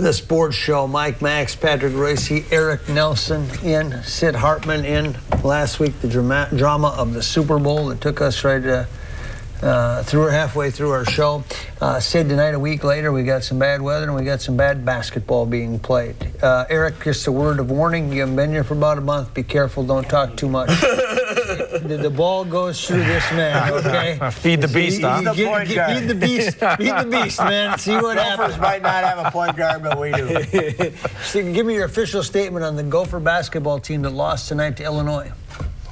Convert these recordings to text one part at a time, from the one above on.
The Sports Show. Mike Max, Patrick Royce, Eric Nelson in, Sid Hartman in. Last week, the drama of the Super Bowl that took us right halfway through our show. Sid, tonight, a week later, we got some bad weather and we got some bad basketball being played. Eric, just a word of warning. You haven't been here for about a month. Be careful. Don't talk too much. The ball goes through this man, okay? Feed the beast, huh? Feed the beast. Feed the beast, man. See what happens. Gophers might not have a point guard, but we do. So give me your official statement on the Gopher basketball team that lost tonight to Illinois.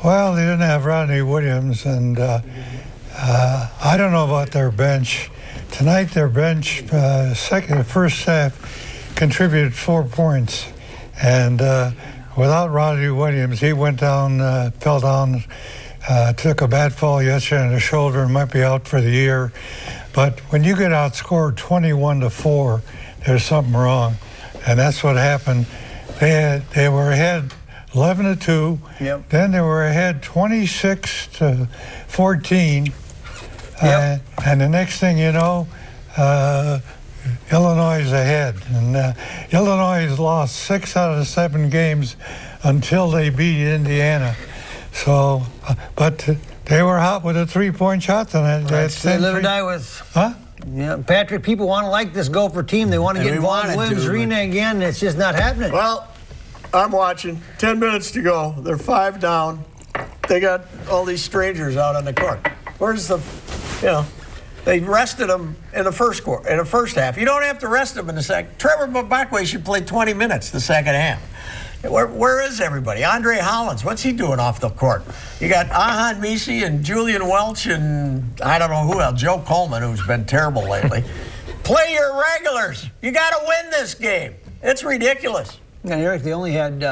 Well, they didn't have Rodney Williams, and I don't know about their bench. Tonight, their bench, first half, contributed 4 points. And without Rodney Williams, he went down, fell down, took a bad fall yesterday on the shoulder and might be out for the year. But when you get outscored 21-4, there's something wrong. And that's what happened. They were ahead 11-2. Yep. Then they were ahead 26-14. Yep. And the next thing you know, Illinois is ahead. And Illinois has lost 6 out of the 7 games until they beat Indiana. So, but they were hot with a 3-point shot tonight. They live or die with. Huh? Yeah, Patrick, people want to like this Gopher team. They want to get involved in Williams Arena again. It's just not happening. Well, I'm watching. 10 minutes to go. They're 5 down. They got all these strangers out on the court. Where's the, they rested them in the first half. You don't have to rest them in the second. Trevor Mbakwe should play 20 minutes the second half. Where is everybody? Andre Hollins, what's he doing off the court? You got Ahan Misi and Julian Welch and I don't know who else, Joe Coleman, who's been terrible lately. Play your regulars. You got to win this game. It's ridiculous. And Eric, they only had,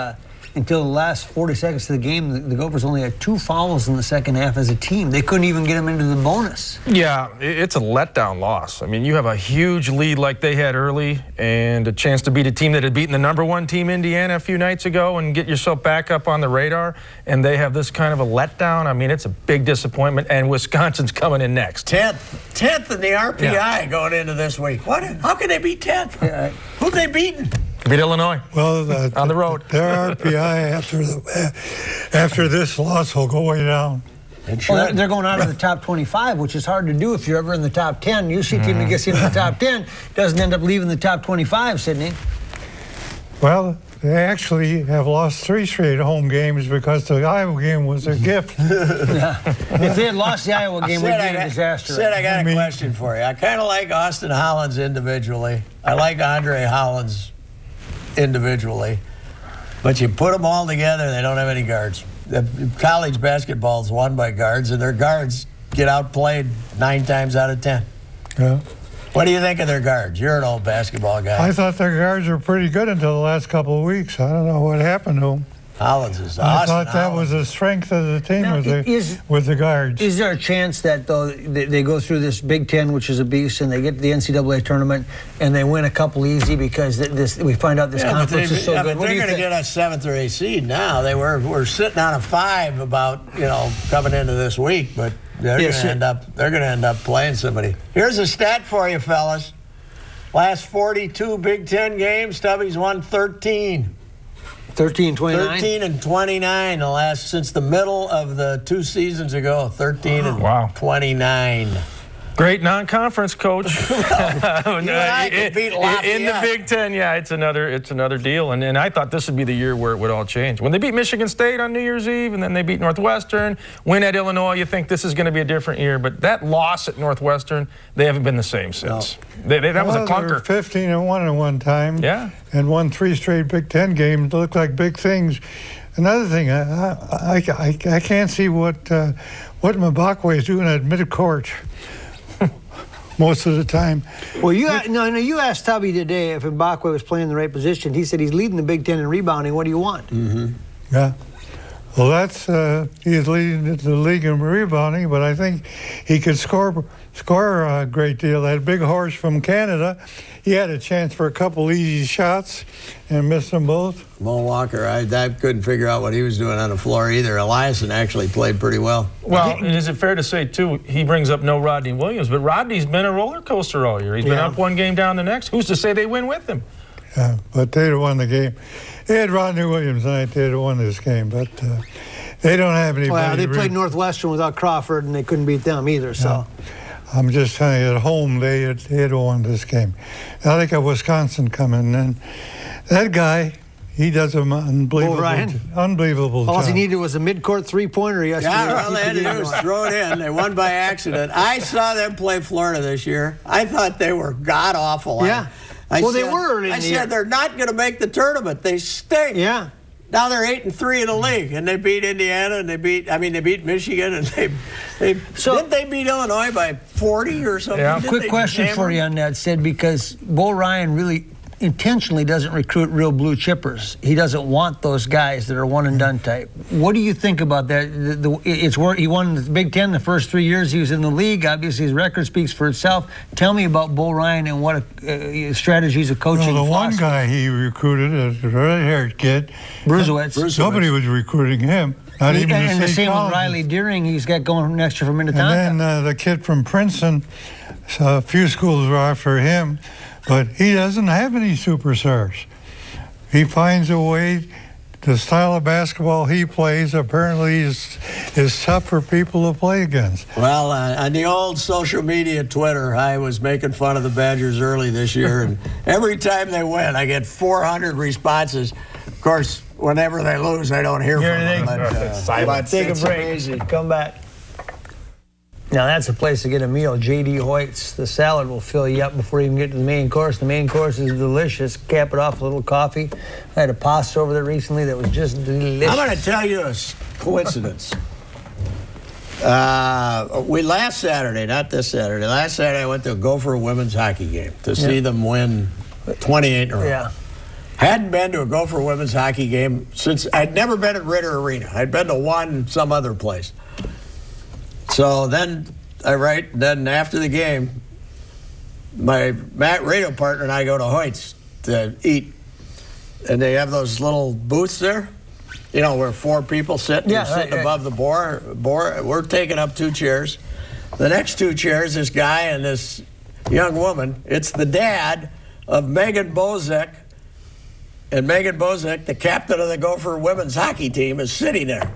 until the last 40 seconds of the game, the Gophers only had 2 fouls in the second half as a team. They couldn't even get them into the bonus. Yeah, it's a letdown loss. I mean, you have a huge lead like they had early and a chance to beat a team that had beaten the #1 team, Indiana, a few nights ago and get yourself back up on the radar, and they have this kind of a letdown. I mean, it's a big disappointment, and Wisconsin's coming in next. 10th in the RPI going into this week. How can they be 10th? Yeah. Who've they beaten? Beat Illinois. Well, on the road. Their RPI after this loss will go way down. Well, they're going out of the top 25, which is hard to do if you're ever in the top 10. Usually a team that gets into the top 10 doesn't end up leaving the top 25, Sydney. Well, they actually have lost 3 straight home games because the Iowa game was a gift. Yeah. If they had lost the Iowa game, we'd be a disaster. Sid, I got a question for you. I kind of like Austin Hollins individually. I like Andre Hollins individually. But you put them all together, they don't have any guards. College basketball is won by guards, and their guards get outplayed 9 times out of 10. Yeah. What do you think of their guards? You're an old basketball guy. I thought their guards were pretty good until the last couple of weeks. I don't know what happened to them. Hollins is awesome. I thought that was the strength of the team with the guards. Is there a chance that, though, they go through this Big Ten, which is a beast, and they get to the NCAA tournament, and they win a couple easy because we find out this conference is so good? But they're going to get a 7th or 8th seed now. We're sitting on a 5 about coming into this week, but they're going to end up playing somebody. Here's a stat for you, fellas. Last 42 Big Ten games, Stubby's won 13. 13-29? 13-29 the last since the middle of the 2 seasons ago. 13-29. Great non-conference coach. You and I could beat Lafayette. In the Big Ten, yeah, it's another deal. And I thought this would be the year where it would all change. When they beat Michigan State on New Year's Eve, and then they beat Northwestern, win at Illinois, you think this is going to be a different year. But that loss at Northwestern, they haven't been the same since. No. That was a clunker. They were 15-1 at one time. Yeah. And won 3 straight Big Ten games. They looked like big things. Another thing, I can't see what Mbakwe is doing at midcourt. Most of the time. Well, you asked Tubby today if Mbakwe was playing the right position. He said he's leading the Big Ten in rebounding. What do you want? Mm-hmm. Yeah. Well, he's leading the league in rebounding, but I think he could score a great deal. That big horse from Canada, he had a chance for a couple easy shots and missed them both. Mo Walker, I couldn't figure out what he was doing on the floor either. Eliason actually played pretty well. Well, and is it fair to say, too, he brings up no Rodney Williams, but Rodney's been a roller coaster all year. He's been up one game, down the next. Who's to say they win with him? Yeah, but they'd have won the game. They had Rodney Williams tonight. They'd have won this game, but they don't have anybody. Well, they played really. Northwestern without Crawford, and they couldn't beat them either. So, I'm just telling you, at home, they had won this game. Now they got Wisconsin coming, and that guy, he does an unbelievable All job. he needed was a midcourt three-pointer yesterday. Yeah, all they had to do was throw it in. They won by accident. I saw them play Florida this year. I thought they were god-awful. Yeah. They were early in I the year. said they're not going to make the tournament. They stink. Yeah. Now they're 8-3 in the league, and they beat Indiana, and they beat Michigan, and didn't they beat Illinois by 40 or something? Yeah. Didn't Quick they question hammer for you on that, Sid, because Bo Ryan really intentionally doesn't recruit real blue chippers. He doesn't want those guys that are one and done type. What do you think about that? It's where he won the Big Ten the first 3 years he was in the league. Obviously, his record speaks for itself. Tell me about Bo Ryan and what strategies of coaching. Well, the one guy he recruited, a red-haired kid, Bruzewitz. Nobody was recruiting him. Not even And the state same with colleges. Riley Deering. He's got going next year from Minnetonka. And then the kid from Princeton, so a few schools were after him, but he doesn't have any superstars. He finds a way. The style of basketball he plays apparently is tough for people to play against. Well, on the old social media Twitter, I was making fun of the Badgers early this year, and every time they win, I get 400 responses. Of course, whenever they lose, I don't hear from them. But Take a it's break. amazing. Come back. Now that's a place to get a meal. J.D. Hoyt's. The salad will fill you up before you even get to the main course. The main course is delicious. Cap it off with a little coffee. I had a pasta over there recently that was just delicious. I'm going to tell you a coincidence. Last Saturday, not this Saturday, last Saturday I went to a Gopher women's hockey game to see them win 28 in a row. Yeah. Hadn't been to a Gopher women's hockey game since I'd never been at Ritter Arena. I'd been to one some other place. So then then after the game, my radio partner and I go to Hoyt's to eat. And they have those little booths there, you know, where four people sit. Yeah, You're sitting right. above the board. We're taking up 2 chairs. The next 2 chairs, this guy and this young woman. It's the dad of Megan Bozek. And Megan Bozek, the captain of the Gopher women's hockey team, is sitting there.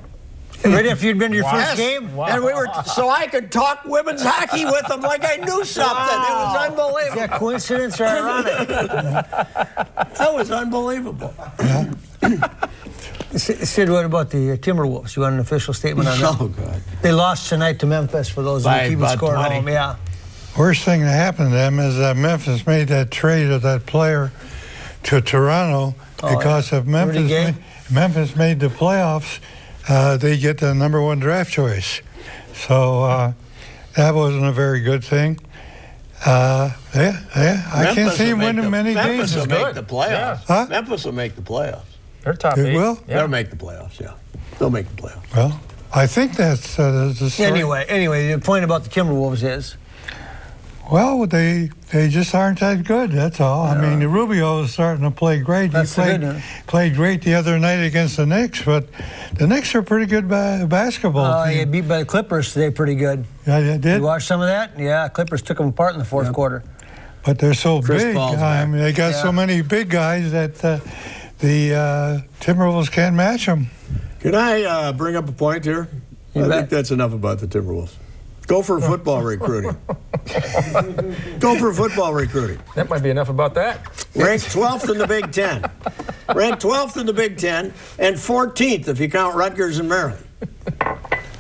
Right after you'd been to your first Yes. game? Wow. And we were, so I could talk women's hockey with them like I knew something. It was unbelievable. Is that coincidence or ironic? That was unbelievable. Sid, what about the Timberwolves? You want an official statement on that? Oh, God. They lost tonight to Memphis for those By who keep the about score at 20. home. Yeah. Worst thing that happened to them is that Memphis made that trade of that player to Toronto because if Rudy Gay? Memphis made the playoffs, they get the number 1 draft choice. So that wasn't a very good thing. I can't see him winning many Memphis games. will make the playoffs. Yeah. Huh? Memphis will make the playoffs. They're top They 8. will? Yeah. They'll make the playoffs, yeah. They'll make the playoffs. Well, I think that's the story. Anyway, the point about the Timberwolves is Well, they just aren't that good, that's all. I mean, Rubio is starting to play great. That's he the good played great the other night against the Knicks, but the Knicks are a pretty good basketball you team. beat by the Clippers today pretty good. Yeah, they did, You watched some of that? Yeah, Clippers took them apart in the fourth quarter. but they're so Chris big. Paul's I back. mean, they got so many big guys that the Timberwolves can't match them. Can I bring up a point here? I bet. think that's enough about the Timberwolves. Go for football recruiting. Go for football recruiting. That might be enough about that. Ranked 12th in the Big Ten. Ranked 12th in the Big Ten and 14th if you count Rutgers and Maryland.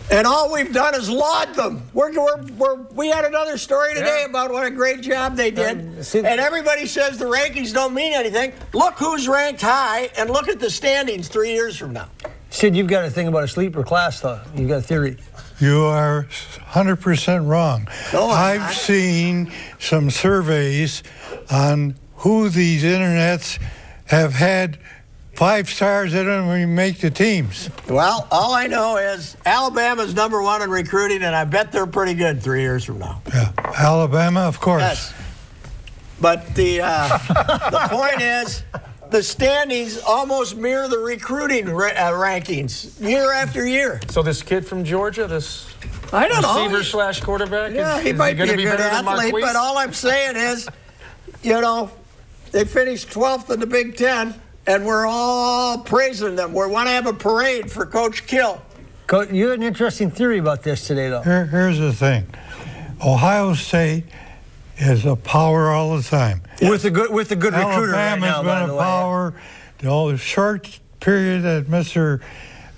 And all we've done is laud them. We had another story today about what a great job they did. And everybody says the rankings don't mean anything. Look who's ranked high and look at the standings 3 years from now. Sid, you've got a thing about a sleeper class, though. You've got a theory. You are 100% wrong. No, I'm I've not. seen some surveys on who these internets have had 5 stars that don't even make the teams. Well, all I know is Alabama's number 1 in recruiting, and I bet they're pretty good 3 years from now. Yeah, Alabama, of course. Yes. But the point is, the standings almost mirror the recruiting rankings year after year. So this kid from Georgia, this I don't know. receiver / quarterback, Yeah, he is might be gonna a good better than athlete, Marquise? but all I'm saying is, you know, They finished 12th in the Big Ten, and we're all praising them. We want to have a parade for Coach Kill. Coach, you had an interesting theory about this today, though. Here's the thing. Ohio State is a power all the time. With a good recruiter right now, Alabama's by been the a way. power. The short period that Mr.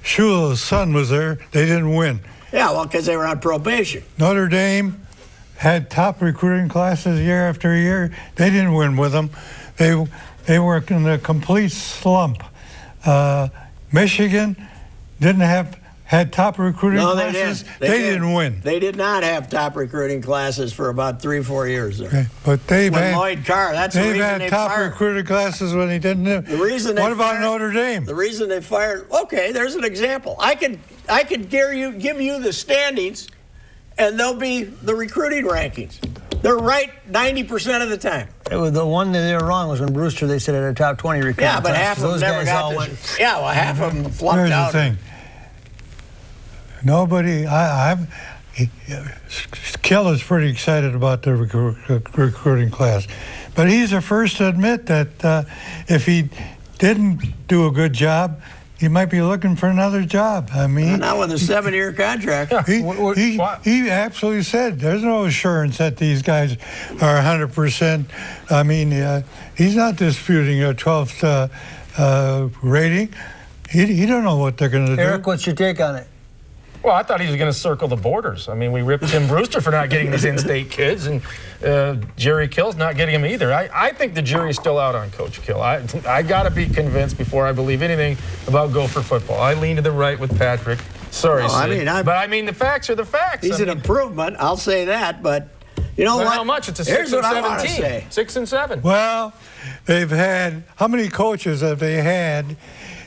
Shula's son was there, they didn't win. Yeah, well, because they were on probation. Notre Dame had top recruiting classes year after year. They didn't win with them. They were in a complete slump. Michigan had top recruiting No, they classes. didn't. They didn't win. They did not have top recruiting classes for about 3-4 years there. Okay, but they've With had Lloyd Carr, that's the they've reason had they top fired. recruiting classes when he didn't. The reason they what about fired- Notre Dame? The reason they fired. Okay, there's an example. I could give you the standings, and they'll be the recruiting rankings. They're right 90% of the time. It was the one that they were wrong was when Brewster, they said, had a top 20 recruiting Yeah, but class. half of them Those never guys all got went. this. Yeah, well, half of them flunked Here's out. the thing. Nobody. Kill is pretty excited about the recruiting class, but he's the first to admit that if he didn't do a good job, he might be looking for another job. I mean, Not with a 7-year contract. he absolutely said there's no assurance that these guys are 100%. I mean, he's not disputing a 12th rating. He don't know what they're going to do. Eric, what's your take on it? Well, I thought he was going to circle the borders. I mean, we ripped Tim Brewster for not getting these in-state kids, and Jerry Kill's not getting them either. I think the jury's still out on Coach Kill. I got to be convinced before I believe anything about Gopher football. I lean to the right with Patrick. Sorry, No, Sid. but I mean, the facts are the facts. He's I an mean, improvement, I'll say that, but you know but what? how much? It's a Here's 6 and what I 7 want to team. say. 6 and 7. Well, they've had, how many coaches have they had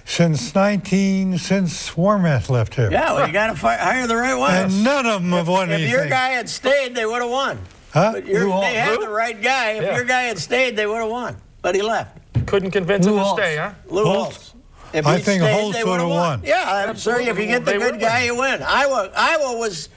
since Warmath left here? Yeah, well, you got to hire the right ones. And none of them have won If anything. your guy had stayed, they would have won. Huh? But they had the right guy. If Yeah. your guy had stayed, they would have won. But he left. Couldn't convince him Lou to Holtz. stay, huh? Lou Holtz? Holtz. If I he'd think stayed, Holtz they would've would've won. Yeah, I'm sorry. If you get the They good would've guy, you win. Iowa was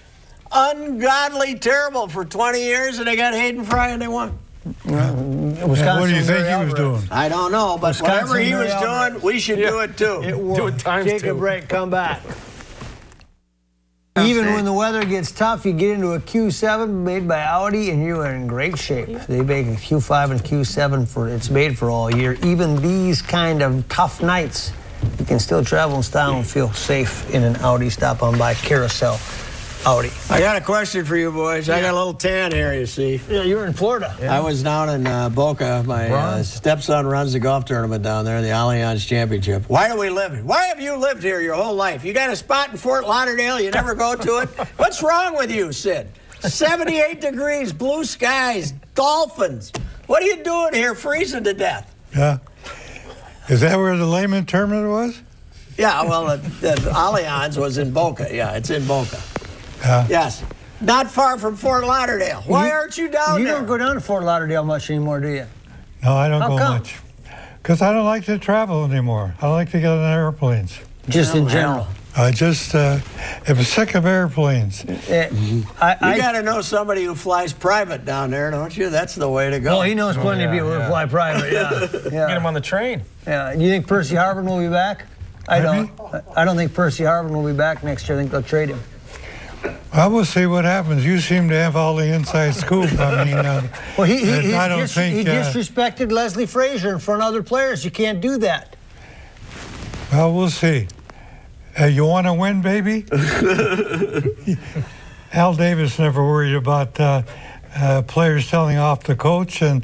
ungodly terrible for 20 years, and they got Hayden Fry, and they won. Wisconsin What do you was think very he was Alvarez. doing? I don't know, but Wisconsin whatever he Mary was Alvarez. doing, we should do it too. It worked. Do it times Take a 2. break, come back. Even when the weather gets tough, you get into a Q7 made by Audi, and you are in great shape. They make a Q5 and Q7 it's made for all year. Even these kind of tough nights, you can still travel in style and feel safe in an Audi. Stop on by Carousel Audi. I got a question for you boys. I got a little tan here, you see. Yeah, you're in Florida. I was down in Boca. My stepson runs the golf tournament down there, the Allianz Championship. Why do we live here? Why have you lived here your whole life? You got a spot in Fort Lauderdale, you never go to it? What's wrong with you, Sid? 78 degrees, blue skies, dolphins. What are you doing here freezing to death? Yeah. Is that where the Lehman tournament was? Yeah, well, the Allianz was in Boca. Yeah, it's in Boca. Yeah. Yes. Not far from Fort Lauderdale. Why aren't you down You there? don't go down to Fort Lauderdale much anymore, do you? No, I don't How go come? much. Because I don't like to travel anymore. I don't like to get on airplanes. Just in general. I just am sick of airplanes. You got to know somebody who flies private down there, don't you? That's the way to go. Well, he knows plenty of people who fly private. Yeah, Get him on the train. yeah. Do you think Percy Harvin will be back? I don't. I don't think Percy Harvin will be back next year. I think they'll trade him. Well, we'll see what happens. You seem to have all the inside scoop. I mean, Well, he I don't think. he disrespected Leslie Frazier in front of other players. You can't do that. Well, we'll see. You want to win, baby? Al Davis never worried about players telling off the coach, and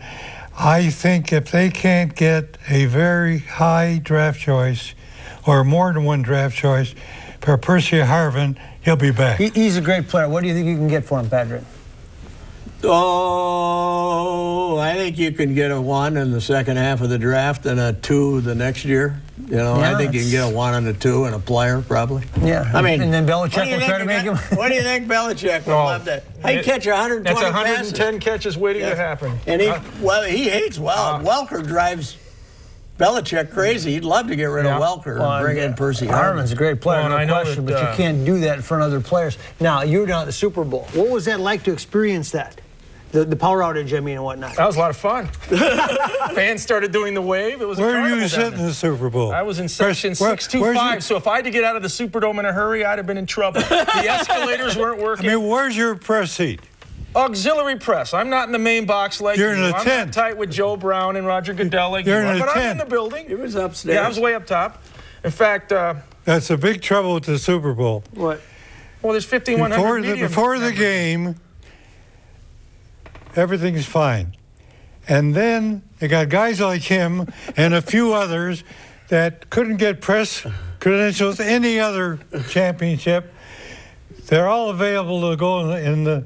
I think if they can't get a very high draft choice or more than one draft choice for Percy Harvin, he'll be back. He's a great player. What do you think you can get for him, Patrick? Oh, I think you can get a 1 in the second half of the draft and a 2 the next year. You know, Yeah, I think you can get a 1 and a 2 and a player probably. Yeah. I mean, and then what Belichick do you will try to make think him. What do you think Belichick would love that? He'd catch 120 That's passes. 110 catches waiting Yeah. to happen. And he hates Welker drives Belichick crazy. He'd love to get rid of Welker and bring in Percy Harvin. Harvin's a great player, Well, and I no know question, that, but you can't do that in front of other players. Now, you were down at the Super Bowl. What was that like to experience that? The power outage, I mean, and whatnot. That was a lot of fun. Fans started doing the wave. It was a Where carnival are you down sitting in there. the Super Bowl? I was in section where's 625, so if I had to get out of the Superdome in a hurry, I'd have been in trouble. The escalators weren't I working. mean, where's your press seat? Auxiliary press. I'm not in the main box like You're in you. a I'm tent. not tight with Joe Brown and Roger Goodell like You're you in are, a but I'm in tent. the building. It was upstairs. Yeah, I was way up top. In fact, That's the big trouble with the Super Bowl. What? well, there's 5,100 media Before the members. game, everything's fine. And then they got guys like him and a few others that couldn't get press credentials any other championship. They're all available to go in the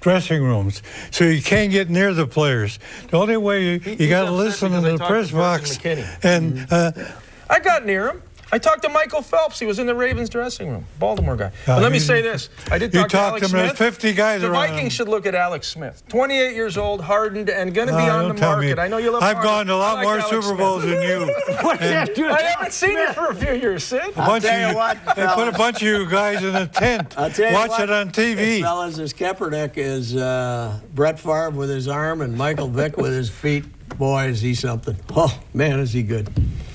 dressing rooms, so you can't get near the players. The only way you got to listen to because I the talked press to box. Burton And I got near him. I talked to Michael Phelps. He was in the Ravens dressing room, Baltimore guy. But let me say this: I did you talk to talked Alex to him. There's Smith. 50 guys The around him. Vikings should look at Alex Smith. 28 years old, hardened, and going to be on Don't the tell me. market. I know you love. I've Harden. gone to a I lot like more Alex Super Smith. Bowls than you. What does that do? I haven't seen you for a few years, Sid. A bunch tell of you what, they put a bunch of you guys in a tent. I'll tell you Watch what, it on TV. Fellas, this Kaepernick is Brett Favre with his arm and Michael Vick with his feet. Boy, is he something. Oh, man, is he good.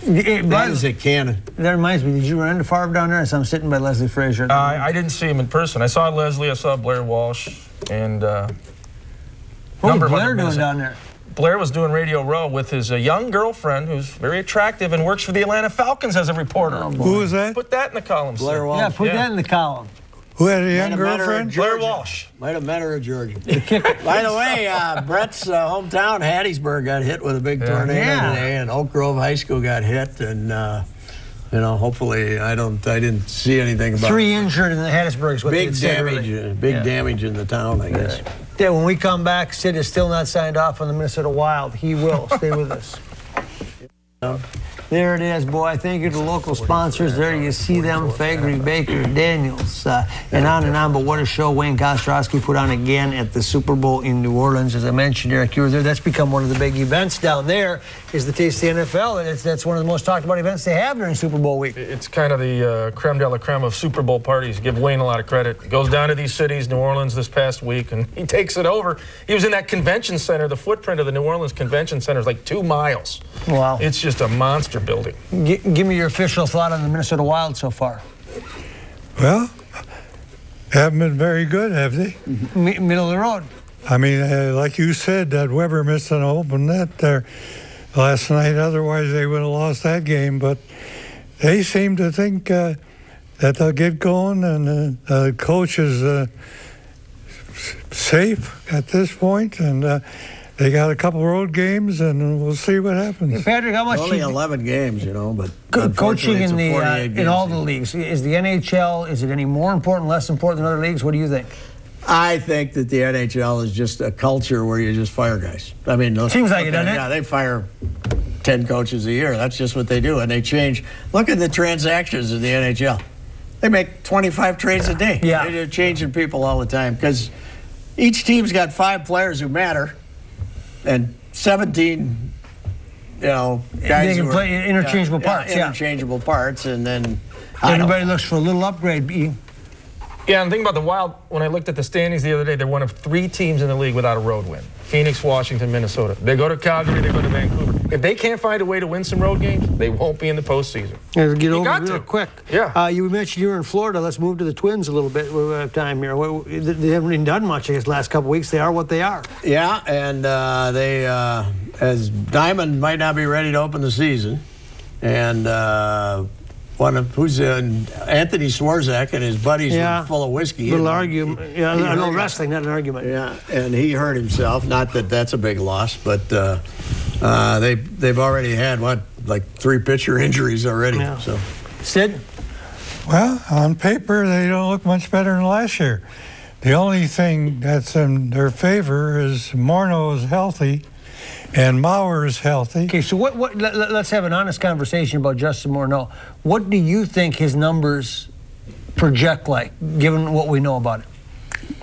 That is a cannon. That reminds me, did you run into Favre down there? So I'm sitting by Leslie Frazier. I didn't see him in person. I saw Leslie. I saw Blair Walsh, and what number was of Blair other doing guys. down there? Blair was doing Radio Row with his young girlfriend, who's very attractive and works for the Atlanta Falcons as a reporter. Who was that? Put that in the column. Blair Sid. Walsh. Yeah, put Yeah. that in the column. Who had a young Might have met her in girlfriend? Georgia. Blair Walsh. Might have met her at Georgia. By the way, Brett's hometown, Hattiesburg, got hit with a big tornado Yeah. today, and Oak Grove High School got hit, and hopefully I didn't see anything about 3 injured in the Hattiesburg is what big they said damage, earlier. big Yeah. damage in the town, I guess. Yeah, when we come back, Sid is still not signed off on the Minnesota Wild. He will. Stay with us. There it is, boy. Thank you to local sponsors. There you see them, Faegre, Baker, Daniels, and on. But what a show Wayne Kostrowski put on again at the Super Bowl in New Orleans. As I mentioned, Eric, you were there. That's become one of the big events down there is the Taste of the NFL. And that's one of the most talked about events they have during Super Bowl week. It's kind of the creme de la creme of Super Bowl parties. Give Wayne a lot of credit. He goes down to these cities, New Orleans this past week, and he takes it over. He was in that convention center. The footprint of the New Orleans Convention Center is like 2 miles. Wow. It's just a monster building. Give me your official thought on the Minnesota Wild so far. Well, haven't been very good, have they? Middle of the road. I mean, like you said, that Weber missed an open net there last night. Otherwise, they would have lost that game. But they seem to think that they'll get going, and the coach is safe at this point, and they got a couple road games, and we'll see what happens. Patrick, how much Only you- 11 games, but coaching unfortunately, it's in a the 48 in all the game leagues, is the NHL, is it any more important, less important than other leagues? What do you think? I think that the NHL is just a culture where you just fire guys. I mean, Seems like it, doesn't it? Yeah, they fire 10 coaches a year. That's just what they do, and they change. Look at the transactions in the NHL. They make 25 trades a day. Yeah. They're changing people all the time because each team's got 5 players who matter and 17, guys They can who play are, interchangeable parts, yeah. interchangeable parts, and then I don't- Everybody looks for a little upgrade. Yeah, and think about the Wild. When I looked at the standings the other day, they're one of 3 teams in the league without a road win. Phoenix, Washington, Minnesota. They go to Calgary, they go to Vancouver. If they can't find a way to win some road games, they won't be in the postseason. Get over got real to. quick. Yeah. You mentioned you were in Florida. Let's move to the Twins a little bit. We have time here. They haven't even done much in these last couple weeks. They are what they are. Yeah, and they, as Diamond might not be ready to open the season, and Anthony Swarzak and his buddies were full of whiskey. Little and argument. Yeah, I know wrestling, not an argument. Yeah, and he hurt himself. Not that that's a big loss, but they've already had like 3 pitcher injuries already. Yeah. So Sid? Well, on paper, they don't look much better than last year. The only thing that's in their favor is Morneau is healthy and Mauer is healthy. Okay, so let's have an honest conversation about Justin Morneau. What do you think his numbers project like, given what we know about him?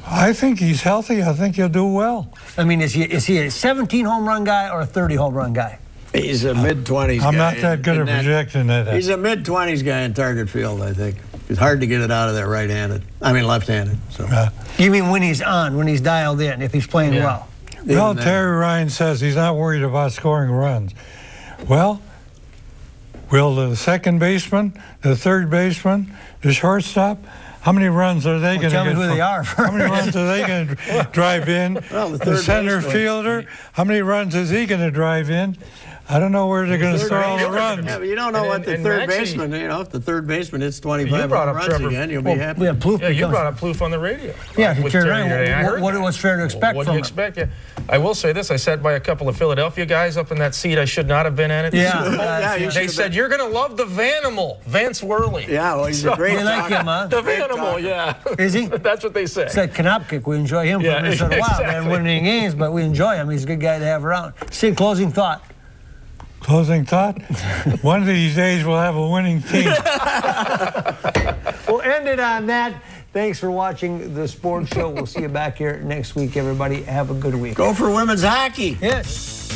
I think he's healthy. I think he'll do well. I mean, is he a 17 home run guy or a 30 home run guy? he's a mid-20s guy. I'm not that good at projecting that. He's a mid-20s guy in target field, I think. It's hard to get it out of there left-handed. So You mean when he's on, when he's dialed in, if he's playing well? Well, then. Terry Ryan says he's not worried about scoring runs. Well, will the second baseman, the third baseman, the shortstop, how many runs are they going to tell me get? who they are How many runs are they going to drive in? Well, the the third center baseman. fielder, how many runs is he going to drive in? I don't know where they're going to Third score all the baseman. runs. Yeah, but you don't know And- what the and third actually- baseman, if the third baseman hits You 25 brought home up runs Trevor- again, you'll be happy. We have Plouffe. Yeah, you because- brought up Plouffe on the radio. Yeah, with Terry Terry Ryan. today. I heard that. What's fair to expect What do from you him? expect? Yeah. I will say this. I sat by a couple of Philadelphia guys up in that seat I should not have been in. Yeah. Yeah, you They should've said, been- you're going to love the Vanimal, Vance Worley. Yeah, well, he's a great You like talker. him, huh? The Great Vanimal, talker. yeah. Is he? That's what they say. It's like Konopkic. We enjoy him Yeah, from Minnesota Wild. Man, exactly. winning games, but we enjoy him. He's a good guy to have around. Sid, closing thought. Closing thought? One of these days we'll have a winning team. We'll end it on that. Thanks for watching the sports show. We'll see you back here next week, everybody. Have a good week. Go for women's hockey. Yes.